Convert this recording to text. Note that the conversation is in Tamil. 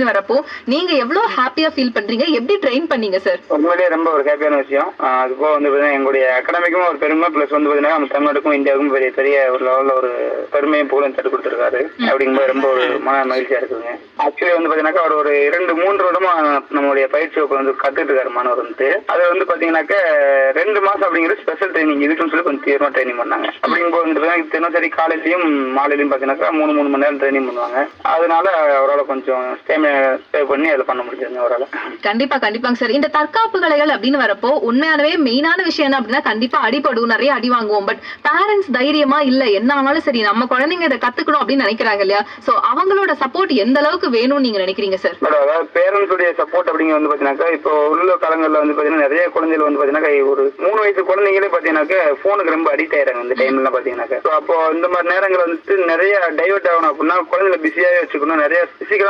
வரப்போ நீங்க எவ்வளவு ஹாப்பியா ஃபீல் பண்றீங்க? எப்படி ட்ரெயின் பண்ணீங்க சார்? உண்மையிலேயே ரொம்ப ஒரு ஹாப்பியான விஷயம். அது போக வந்து பார்த்தீங்கன்னா எங்களுடைய அகாடமிக்கும் ஒரு பெருமை, பிளஸ் வந்து பார்த்தீங்கன்னா நம்ம தமிழ்நாட்டுக்கும் இந்தியாவுக்கும் பெரிய பெரிய ஒரு லெவலில் ஒரு பெருமையும் புகழும் தட்டு கொடுத்துருக்காரு. அப்படிங்கும்போது ரொம்ப ஒரு மன மகிழ்ச்சியா இருக்குதுங்க. ஆக்சுவலி வந்து பார்த்தீங்கன்னாக்கா அவர் ஒரு 2-3 வருடமா நம்மளுடைய பயிற்சி வகுப்பு வந்து கத்துட்டு இருக்காரு மாணவர் வந்து. அது வந்து பார்த்தீங்கன்னாக்கா 2 மாசம் அப்படிங்கிறது ஸ்பெஷல் ட்ரைனிங் இதுக்குன்னு சொல்லி கொஞ்சம் தீவிரமா ட்ரைனிங் பண்ணாங்க. அப்படிங்கும்போது வந்து தினசரி காலையிலையும் மாலையிலையும் பார்த்தீங்கன்னாக்கா 3 மணி நேரம் ட்ரைனிங் பண்ணுவாங்க. அதனால அவரால் கொஞ்சம் சேவ் பண்ணி அதை பண்ண முடிஞ்சதுங்க அவரால். கண்டிப்பா கண்டிப்பாங்க சார். இந்த தற்காப்பு கலைகள் அப்படின்னு வரப்போ உண்மையானவே மெயினான விஷயம் என்ன அப்படின்னா கண்டிப்பா அடிபடும், நிறைய அடி வாங்குவோம். பட் பேரண்ட்ஸ் தைரியமா இல்ல என்ன ஆனாலும் சரி நம்ம குழந்தைங்க இதை கத்துக்கணும் அப்படின்னு நினைக்கிறாங்க இல்லையா? சோ அவங்களோட சப்போர்ட் எந்த அளவுக்கு வேணும்னு நீங்க நினைக்கிறீங்க சார்? அதாவது பேரண்ட்ஸுடைய சப்போர்ட் அப்படிங்க வந்து பாத்தீங்கன்னாக்கா இப்போ உள்ள காலங்கள்ல வந்து பாத்தீங்கன்னா நிறைய குழந்தைகள் வந்து பாத்தீங்கன்னா ஒரு 3 வயசு குழந்தைங்களே பாத்தீங்கன்னாக்கா போனுக்கு ரொம்ப அடிக்ட் ஆயிடுறாங்க இந்த டைம்ல பாத்தீங்கன்னாக்கா. அப்போ இந்த மாதிரி நேரங்கள் வந்துட்டு நிறைய டைவர்ட் ஆகணும் அப்படின்னா குழந்தைகளை பிஸியாவே வச்சுக்கணும், நிறைய பிசிக்கலா